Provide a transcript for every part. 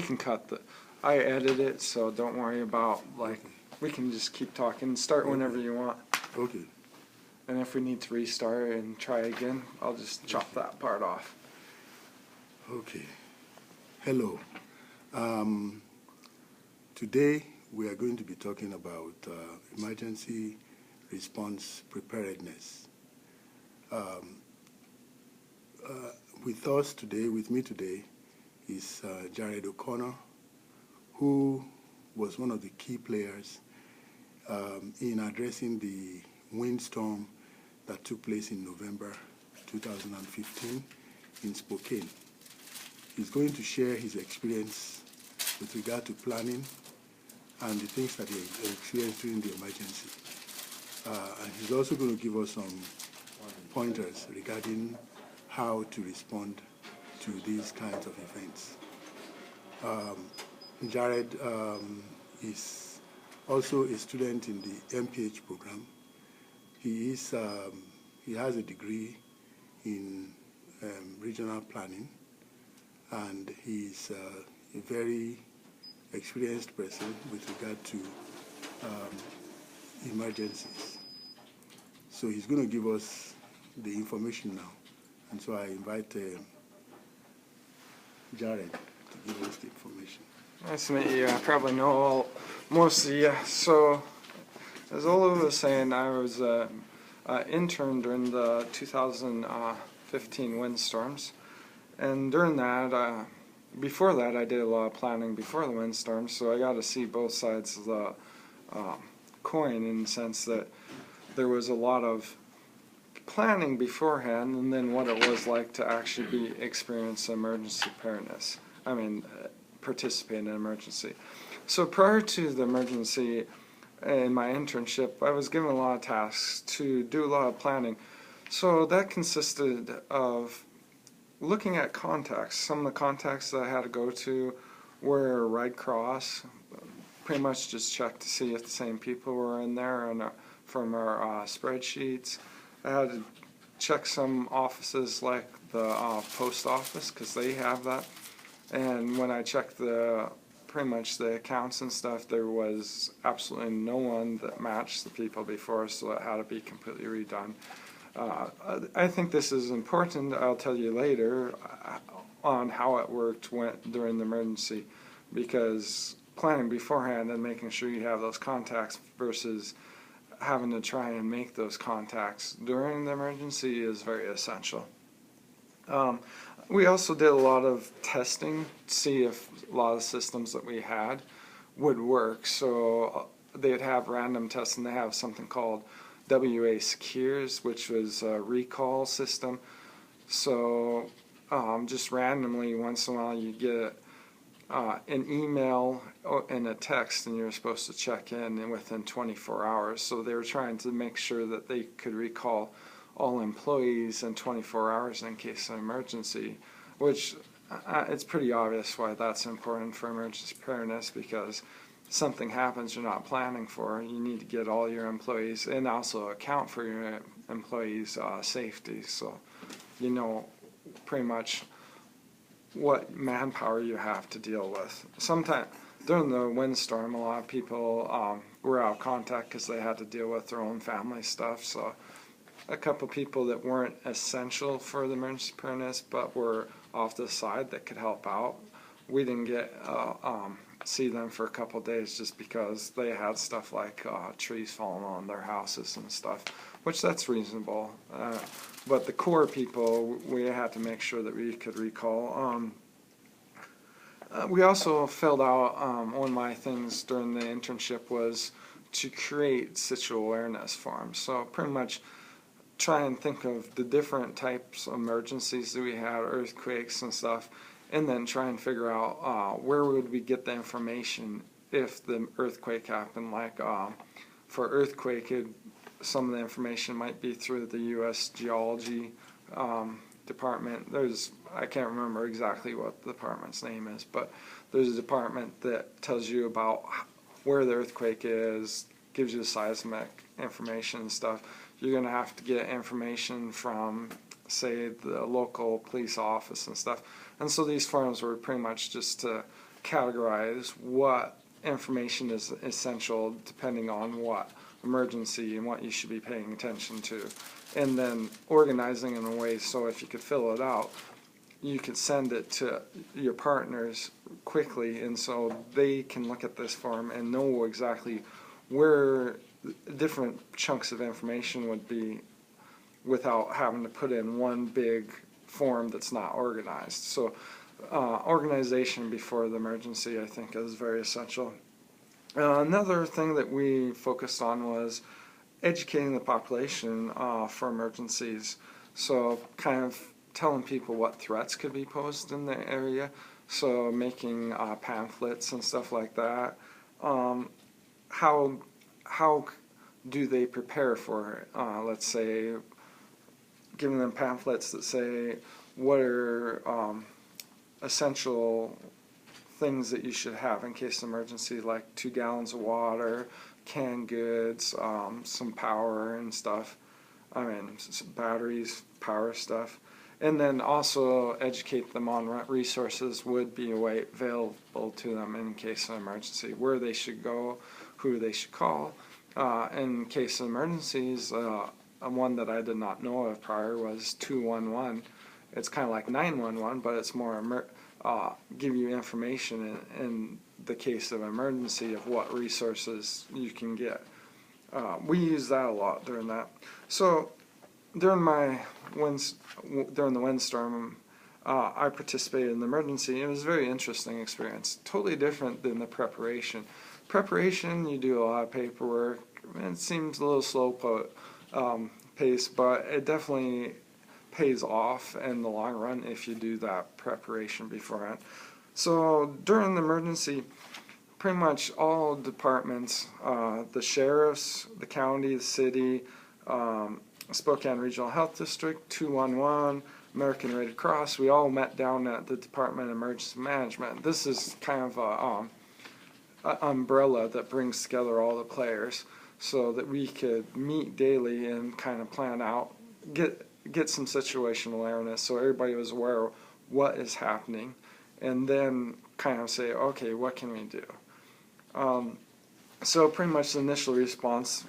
can cut I edit it, so don't worry about, like, we can just keep talking. Start whenever you want. Okay. And if we need to restart and try again, I'll just chop that part off. Okay. Hello. Today we are going to be talking about emergency response preparedness. With me today is Jared O'Connor, who was one of the key players in addressing the windstorm that took place in November 2015 in Spokane. He's going to share his experience with regard to planning and the things that he experienced during the emergency. And he's also going to give us some pointers regarding how to respond to these kinds of events. Jared is also a student in the MPH program. He has a degree in regional planning, and he's a very experienced person with regard to emergencies. So he's going to give us the information now. And so I invite Jared to give us the information. Nice to meet you. I probably know most of you. So, as Ola was saying, I was an intern during the 2015 windstorms. And during that, before that, I did a lot of planning before the windstorms, so I got to see both sides of the coin in the sense that there was a lot of planning beforehand and then what it was like to actually experience emergency preparedness. Participate in an emergency. So prior to the emergency in my internship, I was given a lot of tasks to do a lot of planning. So that consisted of looking at contacts. Some of the contacts that I had to go to were Red Cross. Pretty much just check to see if the same people were in there and from our spreadsheets. I had to check some offices like the post office because they have that. And when I checked pretty much the accounts and stuff, there was absolutely no one that matched the people before, so it had to be completely redone. I think this is important. I'll tell you later on how it went during the emergency, because planning beforehand and making sure you have those contacts versus having to try and make those contacts during the emergency is very essential. We also did a lot of testing to see if a lot of systems that we had would work. So they'd have random tests, and they have something called WA Secures, which was a recall system. So just randomly, once in a while, you get an email and a text, and you're supposed to check in within 24 hours. So they were trying to make sure that they could recall all employees in 24 hours in case of emergency, which it's pretty obvious why that's important for emergency preparedness, because something happens you're not planning for, you need to get all your employees and also account for your employees' safety, so you know pretty much what manpower you have to deal with. Sometimes during the windstorm, a lot of people were out of contact because they had to deal with their own family stuff, so a couple people that weren't essential for the emergency preparedness but were off the side that could help out, we didn't get see them for a couple days just because they had stuff like trees falling on their houses and stuff, which that's reasonable. But the core people, we had to make sure that we could recall. We also filled out, one of my things during the internship was to create situational awareness forms. So pretty much try and think of the different types of emergencies that we had, earthquakes and stuff, and then try and figure out where would we get the information if the earthquake happened. Like for earthquake, some of the information might be through the U.S. Geology department. I can't remember exactly what the department's name is, but there's a department that tells you about where the earthquake is, gives you the seismic information and stuff. You're going to have to get information from, say, the local police office and stuff. And so these forms were pretty much just to categorize what information is essential depending on what emergency and what you should be paying attention to, and then organizing in a way so if you could fill it out, you could send it to your partners quickly, and so they can look at this form and know exactly where different chunks of information would be without having to put in one big form that's not organized. So organization before the emergency, I think, is very essential. Another thing that we focused on was educating the population for emergencies. So kind of telling people what threats could be posed in the area. So making pamphlets and stuff like that. How do they prepare for it? Let's say giving them pamphlets that say what are essential things that you should have in case of emergency, like 2 gallons of water, canned goods, some power and stuff. I mean, some batteries, power stuff. And then also educate them on what resources would be available to them in case of emergency, where they should go, who they should call. In case of emergencies, one that I did not know of prior was 211. It's kind of like 911, but it's more give you information in the case of emergency of what resources you can get. We use that a lot during that. So during the windstorm, I participated in the emergency. It was a very interesting experience, totally different than the preparation. Preparation, you do a lot of paperwork, and it seems a little slow pace, but it definitely pays off in the long run if you do that preparation beforehand. So during the emergency, pretty much all departments, the sheriffs, the county, the city, Spokane Regional Health District, 211, American Red Cross, we all met down at the Department of Emergency Management. This is kind of an umbrella that brings together all the players so that we could meet daily and kind of plan out, get some situational awareness so everybody was aware of what is happening, and then kind of say, okay, what can we do? So pretty much the initial response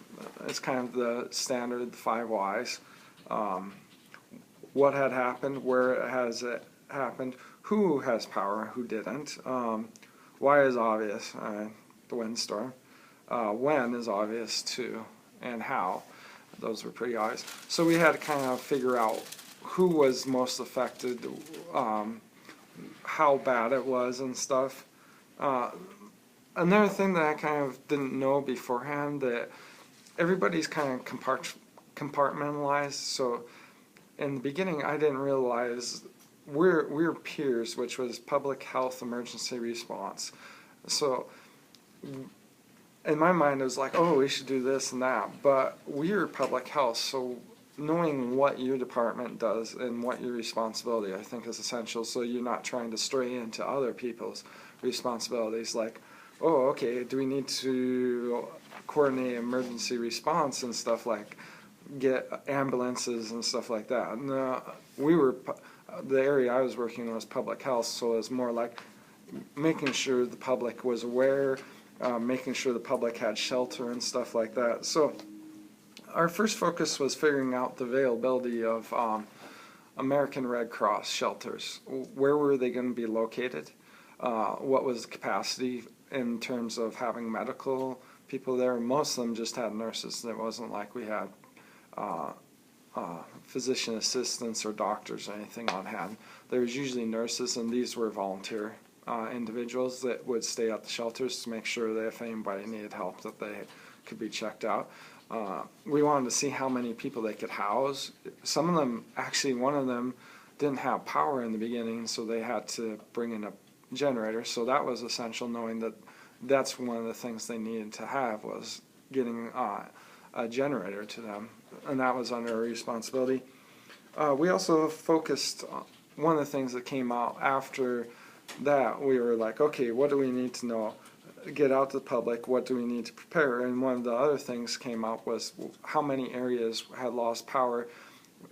is kind of the standard, the 5 whys. What had happened, where it has happened, who has power, who didn't, why is obvious, the windstorm, when is obvious too, and how. Those were pretty obvious. So we had to kind of figure out who was most affected, how bad it was and stuff. Another thing that I kind of didn't know beforehand, that everybody's kind of compartmentalized. So in the beginning, I didn't realize we're peers, which was public health emergency response. So in my mind, it was like, oh, we should do this and that. But we're public health, so knowing what your department does and what your responsibility, I think, is essential, so you're not trying to stray into other people's responsibilities. Like, oh, okay, do we need to coordinate emergency response and stuff, like get ambulances and stuff like that? No, the area I was working in was public health, so it was more like making sure the public was aware, making sure the public had shelter and stuff like that. So our first focus was figuring out the availability of American Red Cross shelters. Where were they going to be located? What was the capacity in terms of having medical people there? Most of them just had nurses. It wasn't like we had physician assistants or doctors or anything on hand. There was usually nurses, and these were volunteer individuals that would stay at the shelters to make sure that if anybody needed help that they could be checked out. We wanted to see how many people they could house. Some of them, actually one of them didn't have power in the beginning, so they had to bring in a generator. So that was essential, knowing that that's one of the things they needed to have, was getting a generator to them, and that was under our responsibility. We also focused on one of the things that came out after that. We were like, okay, what do we need to know? Get out to the public, what do we need to prepare? And one of the other things came out was how many areas had lost power.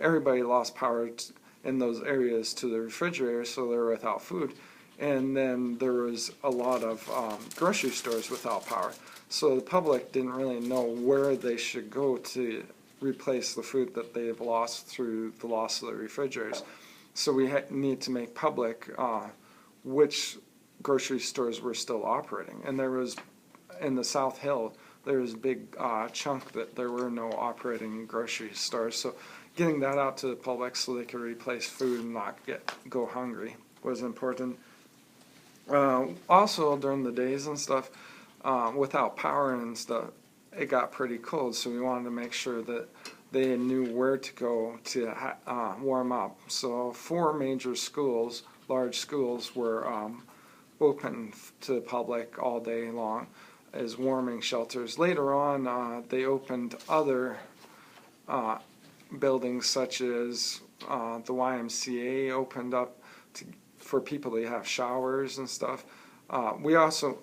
Everybody lost power in those areas to the refrigerator, so they were without food. And then there was a lot of grocery stores without power. So the public didn't really know where they should go to replace the food that they have lost through the loss of the refrigerators. So we need to make public which grocery stores were still operating. And there was, in the South Hill, there was a big chunk that there were no operating grocery stores. So getting that out to the public so they could replace food and not go hungry was important. Also, during the days and stuff, without power and stuff, it got pretty cold, so we wanted to make sure that they knew where to go to warm up. So 4 major schools, large schools, were open to the public all day long as warming shelters. Later on, they opened other buildings, such as the YMCA opened up for people to have showers and stuff. We also,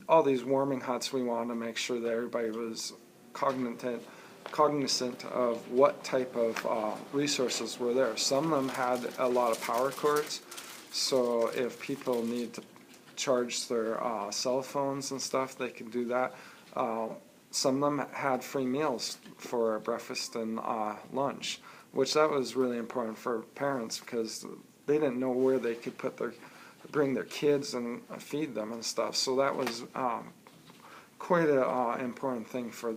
all these warming huts, we wanted to make sure that everybody was cognizant of what type of resources were there. Some of them had a lot of power cords, so if people need to charge their cell phones and stuff, they could do that. Some of them had free meals for breakfast and lunch, which that was really important for parents because they didn't know where they could bring their kids and feed them and stuff. So that was quite an important thing for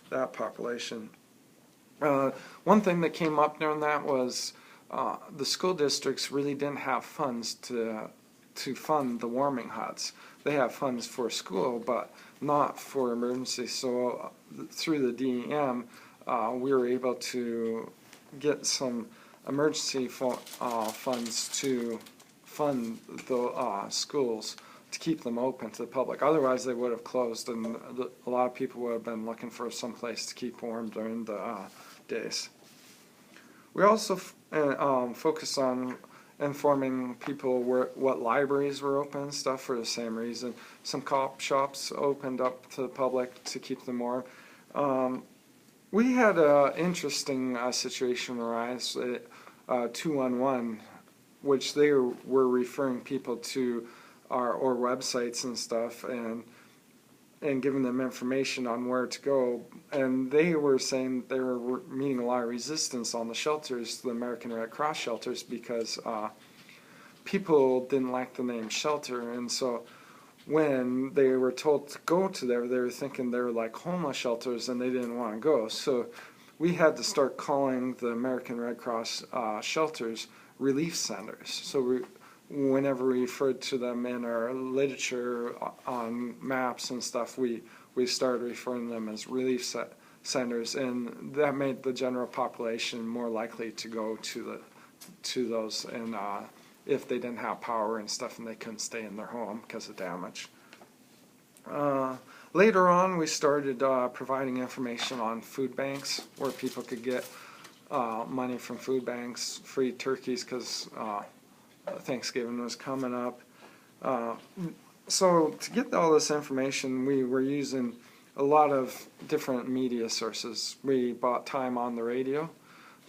that population. One thing that came up during that was the school districts really didn't have funds to fund the warming huts. They have funds for school, but not for emergency. So through the DEM, we were able to get some emergency funds to fund the schools to keep them open to the public. Otherwise, they would have closed, and a lot of people would have been looking for some place to keep warm during the days. We also focus on informing people what libraries were open and stuff for the same reason. Some co-op shops opened up to the public to keep them warm. We had an interesting situation arise at 211, which they were referring people to our websites and stuff, and giving them information on where to go. And they were saying they were meeting a lot of resistance on the shelters, the American Red Cross shelters, because people didn't like the name shelter. And so when they were told to go to there, they were thinking they were like homeless shelters and they didn't want to go. So we had to start calling the American Red Cross shelters relief centers. So whenever we referred to them in our literature on maps and stuff, we started referring them as relief centers, and that made the general population more likely to go to those, and if they didn't have power and stuff and they couldn't stay in their home because of damage. Later on, we started providing information on food banks where people could get money from food banks, free turkeys, because Thanksgiving was coming up. So to get all this information, we were using a lot of different media sources. We bought time on the radio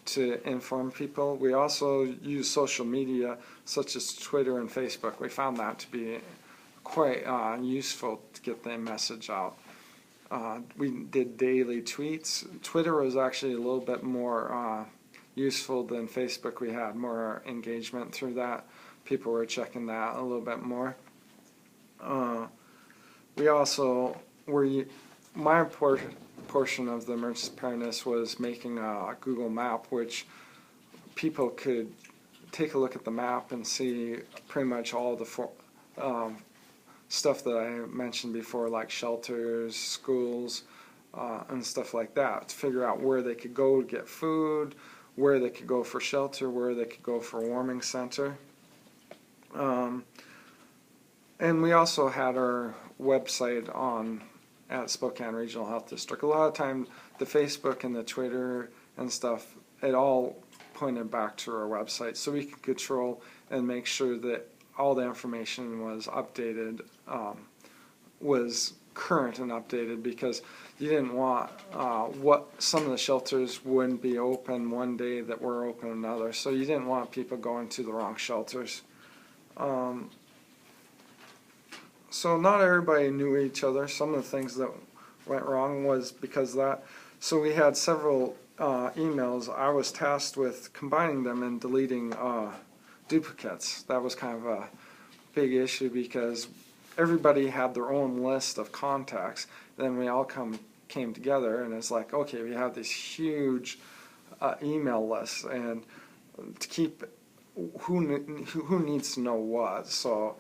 to inform people. We also use social media such as Twitter and Facebook. We found that to be quite useful to get the message out. We did daily tweets. Twitter was actually a little bit more useful than Facebook. We had more engagement through that. People were checking that a little bit more. We also my portion of the emergency preparedness was making a Google map, which people could take a look at the map and see pretty much all the stuff that I mentioned before, like shelters, schools, and stuff like that, to figure out where they could go to get food, where they could go for shelter, where they could go for a warming center. And we also had our website at Spokane Regional Health District. A lot of time, the Facebook and the Twitter and stuff, it all pointed back to our website, so we could control and make sure that all the information was updated, was current and updated, because you didn't want some of the shelters wouldn't be open one day that were open another, so you didn't want people going to the wrong shelters. So not everybody knew each other. Some of the things that went wrong was because of that. So we had several emails. I was tasked with combining them and deleting duplicates. That was kind of a big issue because everybody had their own list of contacts. Then we all came together, and it's like, okay, we have this huge email list, and to keep who needs to know what. So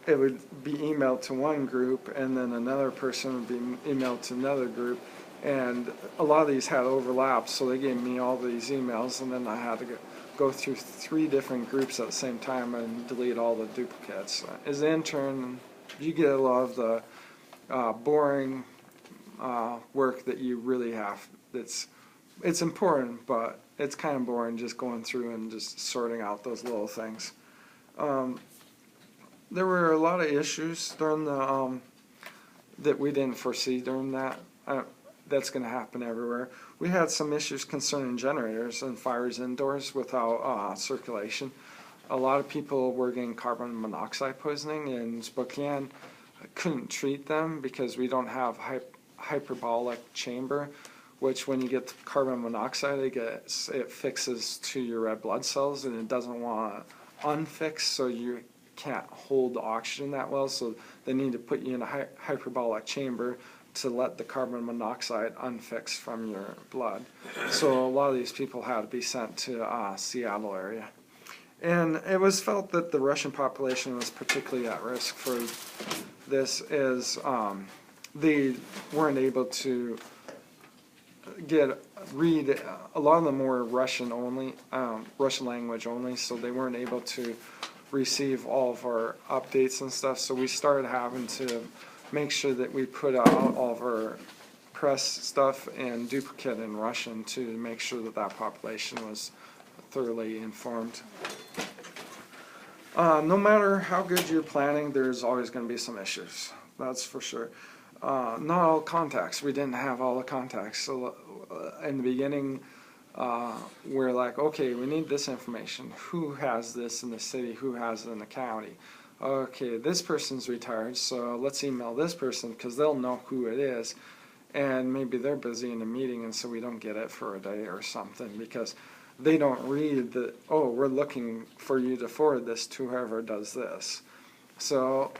it would be emailed to one group, and then another person would be emailed to another group, and a lot of these had overlaps, so they gave me all these emails, and then I had to go through 3 different groups at the same time and delete all the duplicates. As an intern, you get a lot of the boring work that you really have. It's important, but it's kind of boring just going through and just sorting out those little things. There were a lot of issues during the that we didn't foresee during that. That's going to happen everywhere. We had some issues concerning generators and fires indoors without circulation. A lot of people were getting carbon monoxide poisoning in Spokane. Couldn't treat them because we don't have hyperbolic chamber, which when you get carbon monoxide, it fixes to your red blood cells, and it doesn't want to unfix, so you can't hold the oxygen that well. So they need to put you in a hyperbolic chamber to let the carbon monoxide unfix from your blood. So a lot of these people had to be sent to Seattle area. And it was felt that the Russian population was particularly at risk for this, as they weren't able to read. A lot of them were Russian only, Russian language only, so they weren't able to receive all of our updates and stuff. So we started having to make sure that we put out all of our press stuff and duplicate in Russian to make sure that that population was thoroughly informed. No matter how good you're planning, there's always going to be some issues. That's for sure. Not all contacts. We didn't have all the contacts. So in the beginning, we're like, okay, we need this information. Who has this in the city? Who has it in the county? Okay, this person's retired, so let's email this person because they'll know who it is. And maybe they're busy in a meeting, and so we don't get it for a day or something because they don't read that, oh, we're looking for you to forward this to whoever does this. So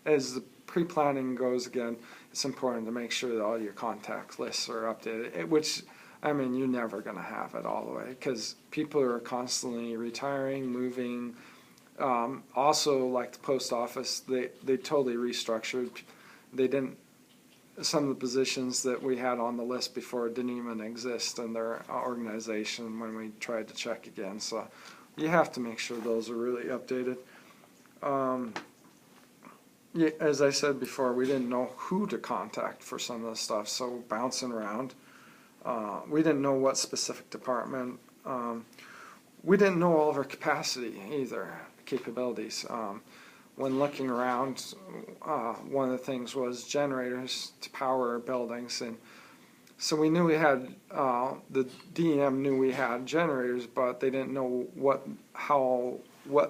as the pre-planning goes, again, it's important to make sure that all your contact lists are updated, which, I mean, you're never going to have it all the way because people are constantly retiring, moving. Also, like the post office, they totally restructured. They didn't. Some of the positions that we had on the list before didn't even exist in their organization when we tried to check again. So you have to make sure those are really updated. Yeah, as I said before, we didn't know who to contact for some of the stuff, so bouncing around. We didn't know what specific department. We didn't know all of our capacity either, capabilities. When looking around, one of the things was generators to power buildings, and so we knew we had, the DEM knew we had generators, but they didn't know what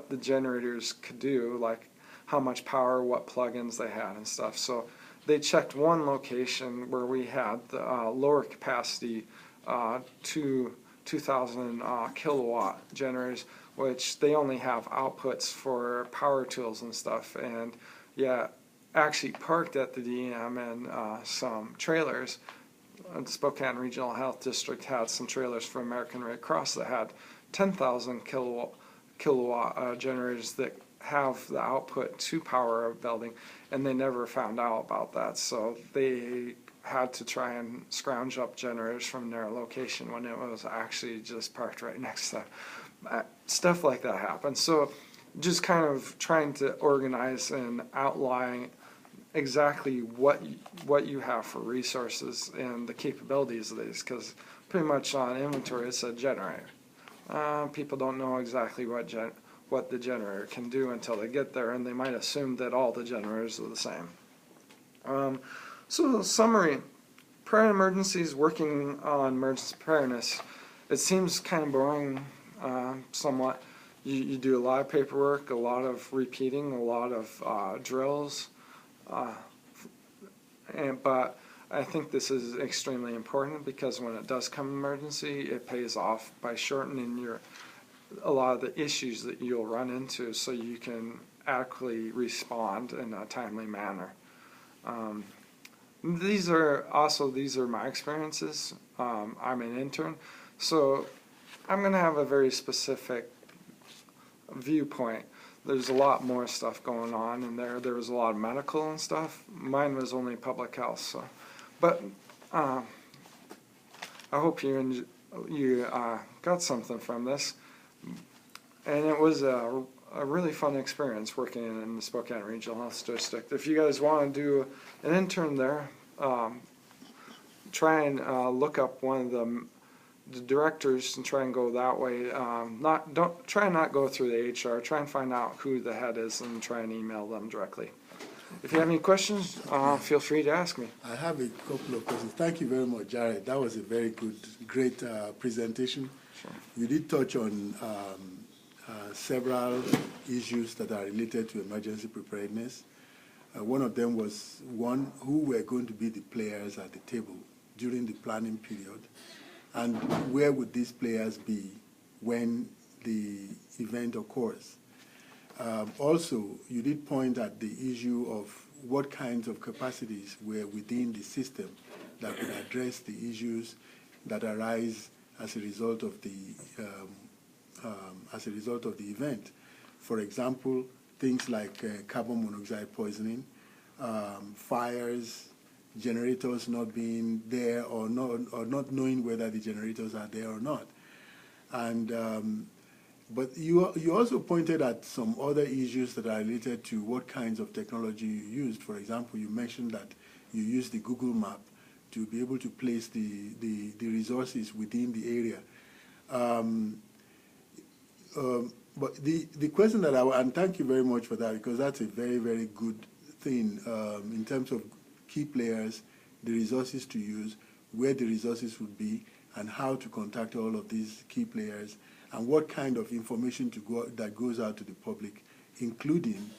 the generators could do, like how much power, what plugins they had and stuff. So they checked one location where we had the lower capacity 2,000 kilowatt generators, which they only have outputs for power tools and stuff. And yeah, actually parked at the DEM and some trailers. The Spokane Regional Health District had some trailers for American Red Cross that had 10,000 kilowatt generators that have the output to power a building, and they never found out about that. So they had to try and scrounge up generators from their location when it was actually just parked right next to them. Stuff like that happens. So just kind of trying to organize and outline exactly what you have for resources and the capabilities of these, because pretty much on inventory it said generator. People don't know exactly what the generator can do until they get there, and they might assume that all the generators are the same. So summary, prior emergencies, working on emergency preparedness. It seems kind of boring somewhat, you do a lot of paperwork, a lot of repeating, a lot of drills, but I think this is extremely important because when it does come emergency, it pays off by shortening a lot of the issues that you'll run into, so you can adequately respond in a timely manner. These are my experiences. I'm an intern, so I'm going to have a very specific viewpoint. There's a lot more stuff going on in there. There was a lot of medical and stuff. Mine was only public health. So, but I hope you got something from this. And it was a really fun experience working in the Spokane Regional Health District. If you guys want to do an intern there, try and look up one of the directors and try and go that way. Try and not go through the HR. Try and find out who the head is and try and email them directly. If you have any questions, feel free to ask me. I have a couple of questions. Thank you very much, Jared. That was a very great presentation. Sure. You did touch on several issues that are related to emergency preparedness. One of them was who were going to be the players at the table during the planning period, and where would these players be when the event occurs. Also, you did point at the issue of what kinds of capacities were within the system that could address the issues that arise as a result of the event. For example, things like carbon monoxide poisoning, fires, generators not being there or not knowing whether the generators are there or not. And but you also pointed at some other issues that are related to what kinds of technology you used. For example, you mentioned that you used the Google Map to be able to place the resources within the area. But the question that and thank you very much for that, because that's a very, very good thing in terms of key players, the resources to use, where the resources would be, and how to contact all of these key players, and what kind of information that goes out to the public, including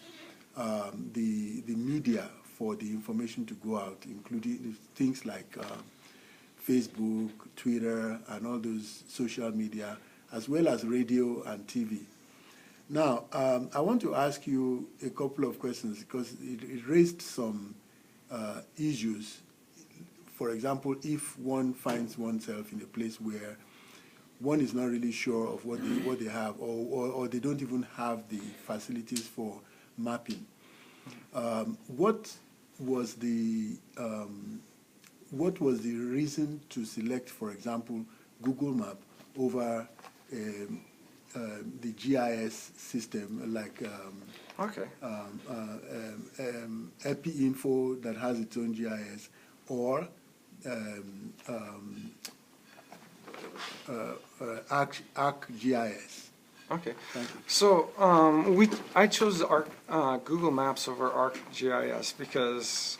the media for the information to go out, including things like Facebook, Twitter, and all those social media, as well as radio and TV. Now, I want to ask you a couple of questions because it raised some issues. For example, if one finds oneself in a place where one is not really sure of what they have, or they don't even have the facilities for mapping. What was the reason to select, for example, Google Map over the GIS system like EpiInfo that has its own GIS, or ArcGIS? Okay. Thank you. So I chose Google Maps over ArcGIS because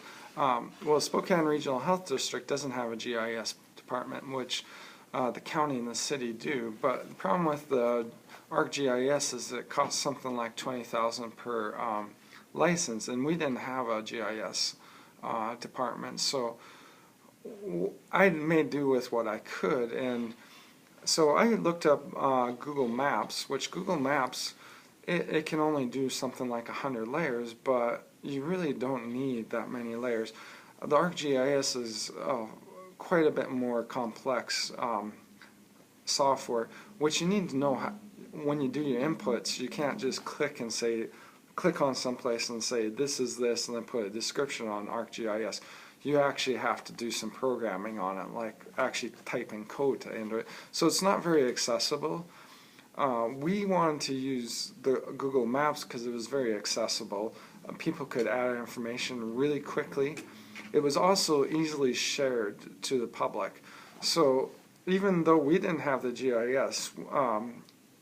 Spokane Regional Health District doesn't have a GIS department, which the county and the city do. But the problem with the ArcGIS is it costs something like $20,000 per license, and we didn't have a GIS department. So I made do with what I could, and so I looked up Google Maps, which Google Maps, it can only do something like 100 layers, but you really don't need that many layers. The ArcGIS is quite a bit more complex software, which you need to know when you do your inputs. You can't just click on someplace and say this is this and then put a description on ArcGIS. You actually have to do some programming on it, like actually typing code into it. So it's not very accessible. We wanted to use the Google Maps because it was very accessible. People could add information really quickly. It was also easily shared to the public. So even though we didn't have the GIS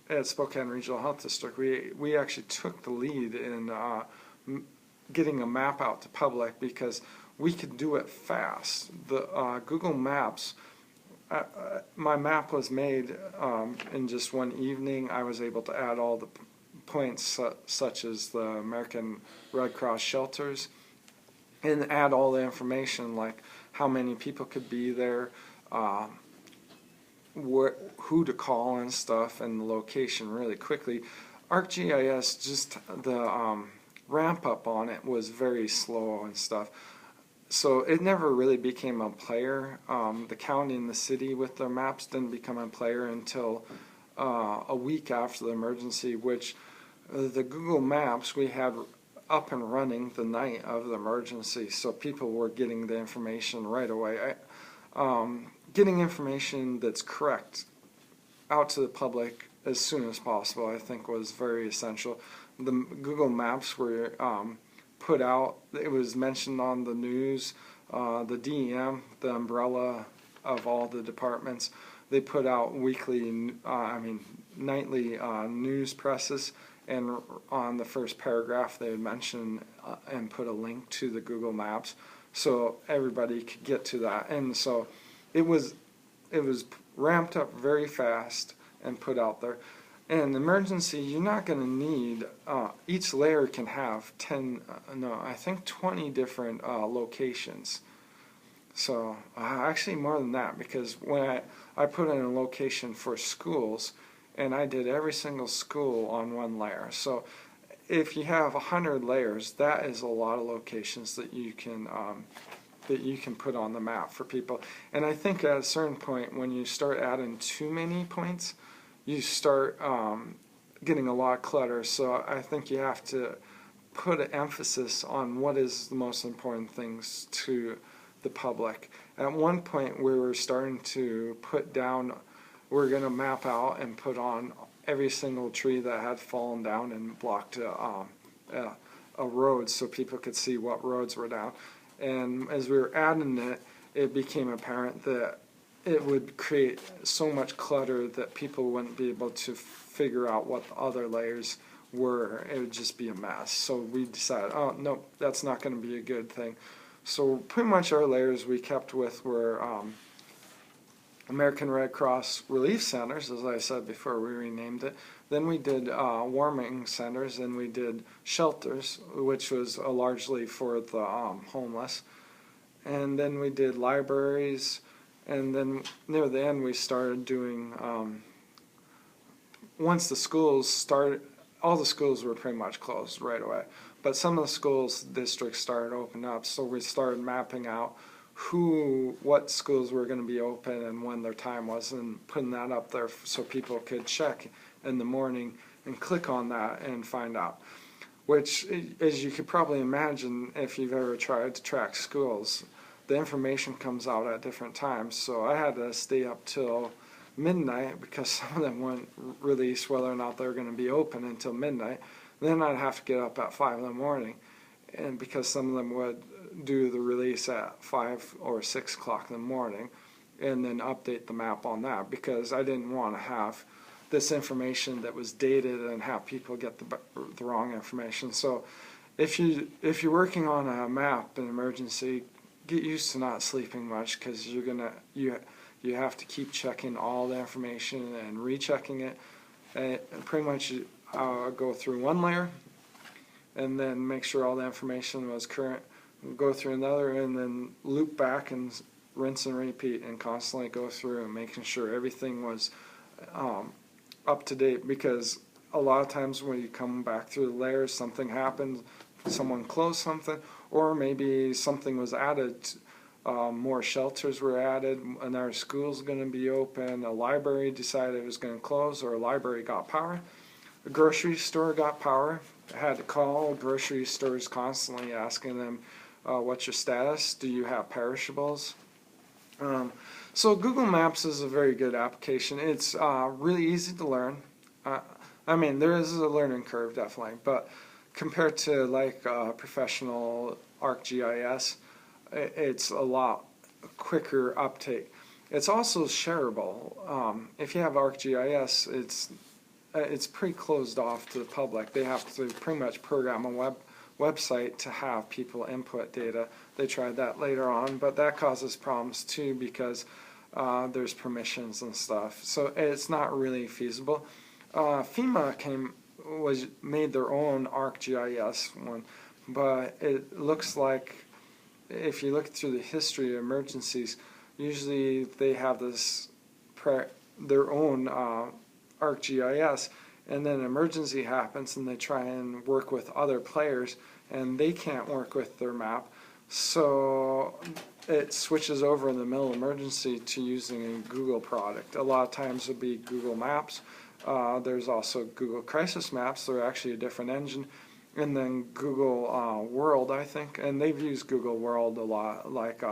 at Spokane Regional Health District, we actually took the lead in getting a map out to public because we could do it fast. The Google Maps, my map was made in just one evening. I was able to add all the points such as the American Red Cross shelters and add all the information like how many people could be there, who to call and stuff, and the location really quickly. ArcGIS, just the ramp up on it was very slow and stuff. So it never really became a player. The county and the city with their maps didn't become a player until a week after the emergency, which the Google Maps we had up and running the night of the emergency, so people were getting the information right away. Getting information that's correct out to the public as soon as possible, I think, was very essential. The Google Maps were put out, it was mentioned on the news, the DEM, the umbrella of all the departments, they put out nightly news presses, and on the first paragraph they would mention and put a link to the Google Maps so everybody could get to that. And so it was ramped up very fast and put out there. And emergency, you're not going to need, each layer can have 20 different locations. So actually more than that, because when I put in a location for schools, and I did every single school on one layer. So if you have 100 layers, that is a lot of locations that you can put on the map for people. And I think at a certain point, when you start adding too many points, you start getting a lot of clutter. So I think you have to put an emphasis on what is the most important things to the public. At one point, we were starting to put down, we're going to map out and put on every single tree that had fallen down and blocked a road so people could see what roads were down. And as we were adding it, it became apparent that it would create so much clutter that people wouldn't be able to figure out what the other layers were. It would just be a mess. So we decided, oh, no, that's not going to be a good thing. So pretty much our layers we kept with were American Red Cross relief centers, as I said before, we renamed it. Then we did warming centers, and we did shelters, which was largely for the homeless. And then we did libraries, and then near the end we started doing, once the schools started, all the schools were pretty much closed right away. But some of the schools districts started opening up, so we started mapping out what schools were going to be open and when their time was, and putting that up there so people could check in the morning and click on that and find out. Which, as you could probably imagine, if you've ever tried to track schools, the information comes out at different times. So I had to stay up till midnight because some of them wouldn't release whether or not they were going to be open until midnight. Then I'd have to get up at 5 in the morning, and because some of them would do the release at 5 or 6 o'clock in the morning, and then update the map on that, because I didn't want to have this information that was dated and have people get the wrong information. So if you're working on a map in emergency, get used to not sleeping much, because you have to keep checking all the information and rechecking it. And pretty much I'll go through one layer and then make sure all the information was current, go through another, and then loop back and rinse and repeat, and constantly go through and making sure everything was up to date. Because a lot of times when you come back through the layers, something happened, someone closed something, or maybe something was added, more shelters were added, another school's going to be open, a library decided it was going to close, or a library got power, a grocery store got power. I had to call grocery stores constantly asking them, what's your status? Do you have perishables? So Google Maps is a very good application. It's really easy to learn. I mean, there is a learning curve, definitely, but compared to like professional ArcGIS, it's a lot quicker uptake. It's also shareable. If you have ArcGIS, it's pretty closed off to the public. They have to pretty much program a website to have people input data. They tried that later on, but that causes problems too, because there's permissions and stuff. So it's not really feasible. FEMA made their own ArcGIS one, but it looks like if you look through the history of emergencies, usually they have their own ArcGIS, and then an emergency happens and they try and work with other players and they can't work with their map, so it switches over in the middle of emergency to using a Google product. A lot of times it'll be Google Maps. There's also Google Crisis Maps. They're actually a different engine. And then Google World, I think, and they've used Google World a lot, like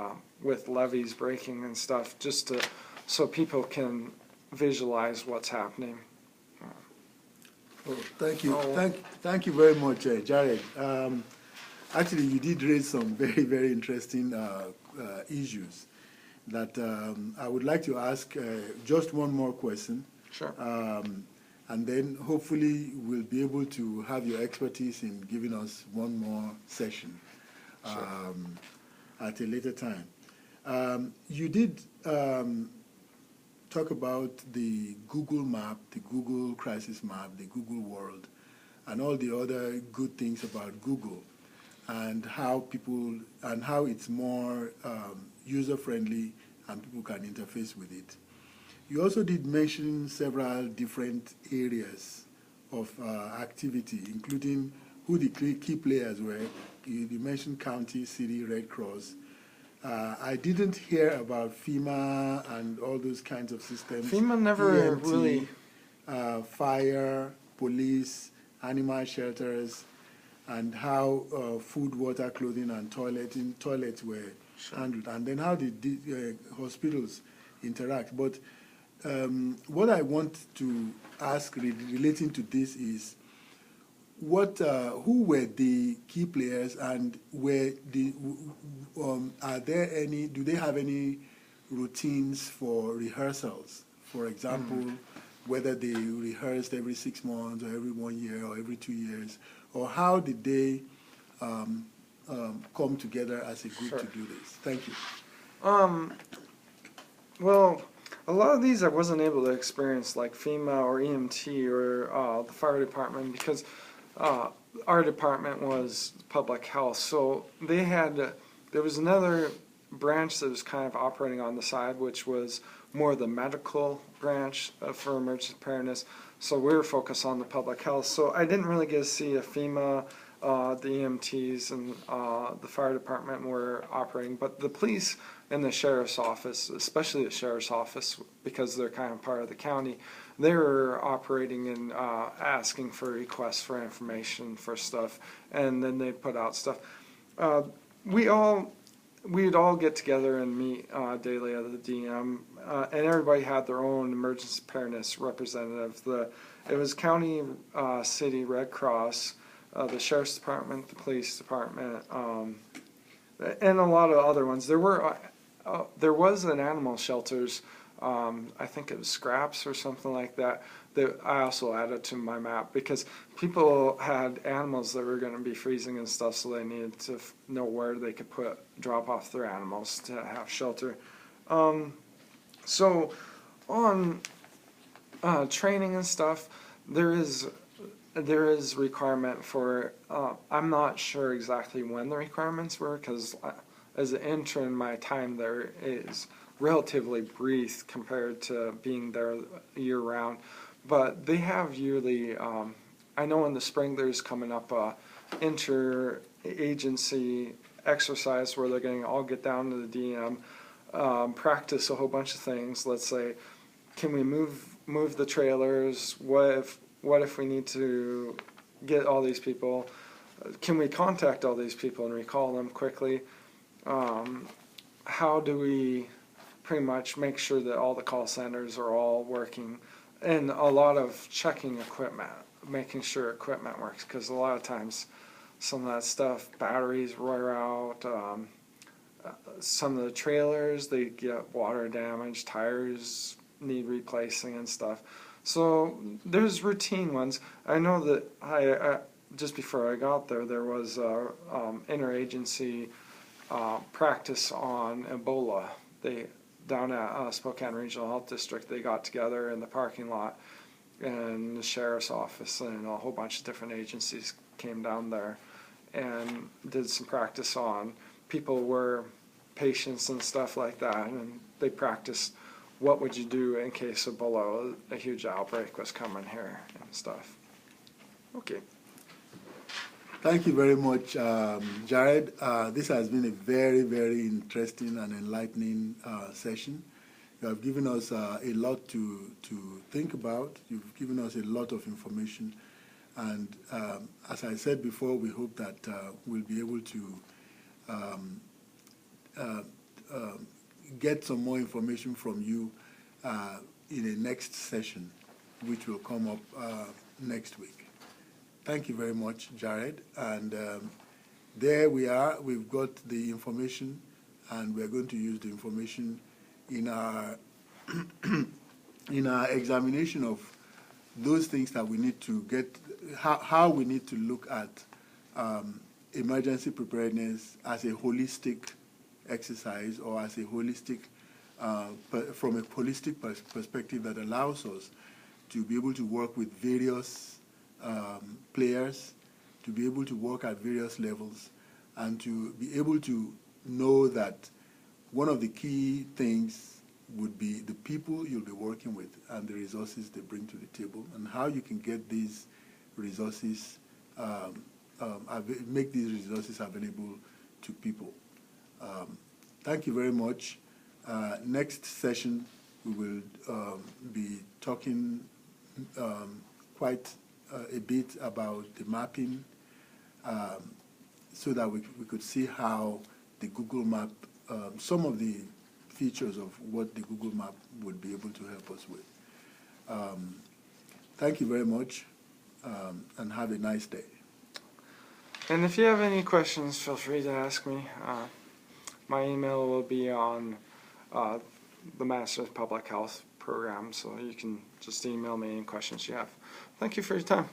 with levees breaking and stuff, just so people can visualize what's happening. Oh, thank you. Thank you very much, Jared. Actually, you did raise some very, very interesting issues that I would like to ask just one more question. Sure. And then hopefully we'll be able to have your expertise in giving us one more session at a later time. You did talk about the Google Map, the Google Crisis Map, the Google World, and all the other good things about Google, and how it's more user-friendly and people can interface with it. You also did mention several different areas of activity, including who the key players were. You mentioned county, city, Red Cross. I didn't hear about FEMA and all those kinds of systems. FEMA never EMT, really... fire, police, animal shelters, and how food, water, clothing, and toilets were handled, and then how did the hospitals interact. But what I want to ask relating to this is, who were the key players, and do they have any routines for rehearsals? For example, whether they rehearsed every 6 months or every 1 year or every 2 years, or how did they come together as a group to do this? Thank you. Well, a lot of these I wasn't able to experience, like FEMA or EMT or the fire department, because our department was public health. So they had, there was another branch that was kind of operating on the side, which was more the medical branch for emergency preparedness. So we were focused on the public health. So I didn't really get to see a FEMA, the EMTs and the fire department were operating, but the police and the sheriff's office, especially the sheriff's office, because they're kind of part of the county, they were operating and asking for requests for information for stuff, and then they put out stuff. We'd all get together and meet daily at the DM, and everybody had their own emergency preparedness representative. It was county, city, Red Cross, the sheriff's department, the police department, and a lot of other ones. There was an animal shelters, I think it was Scraps or something like that, that I also added to my map, because people had animals that were going to be freezing and stuff, so they needed to know where they could drop off their animals to have shelter. So on training and stuff, there is requirement for, I'm not sure exactly when the requirements were, because as an intern, my time there is relatively brief compared to being there year-round. But they have yearly, I know in the spring there's coming up a inter-agency exercise where they're going to all get down to the DM, practice a whole bunch of things. Let's say, can we move the trailers? What if we need to get all these people? Can we contact all these people and recall them quickly? How do we pretty much make sure that all the call centers are all working? And a lot of checking equipment, making sure equipment works, because a lot of times some of that stuff, batteries wear out, some of the trailers, they get water damage, tires need replacing and stuff. So there's routine ones. I know that I just before I got there was interagency practice on Ebola. The down at Spokane Regional Health District, they got together in the parking lot, and the sheriff's office and a whole bunch of different agencies came down there and did some practice on people were patients and stuff like that, and they practiced what would you do in case Ebola, a huge outbreak was coming here and stuff. Okay. Thank you very much, Jared. This has been a very, very interesting and enlightening session. You have given us a lot to think about. You've given us a lot of information. And as I said before, we hope that we'll be able to get some more information from you in a next session, which will come up next week. Thank you very much, Jared. And there we are. We've got the information, and we're going to use the information in our in our examination of those things that we need to get, how we need to look at emergency preparedness as a holistic exercise, or as a holistic, from a holistic perspective that allows us to be able to work with various players, to be able to work at various levels, and to be able to know that one of the key things would be the people you'll be working with and the resources they bring to the table, and how you can get these resources, make these resources available to people. Thank you very much. Next session, we will be talking quite a bit about the mapping, so that we could see how the Google Map, some of the features of what the Google Map would be able to help us with. Thank you very much, and have a nice day. And if you have any questions, feel free to ask me. My email will be on the Master's Public Health program, so you can just email me any questions you have. Thank you for your time.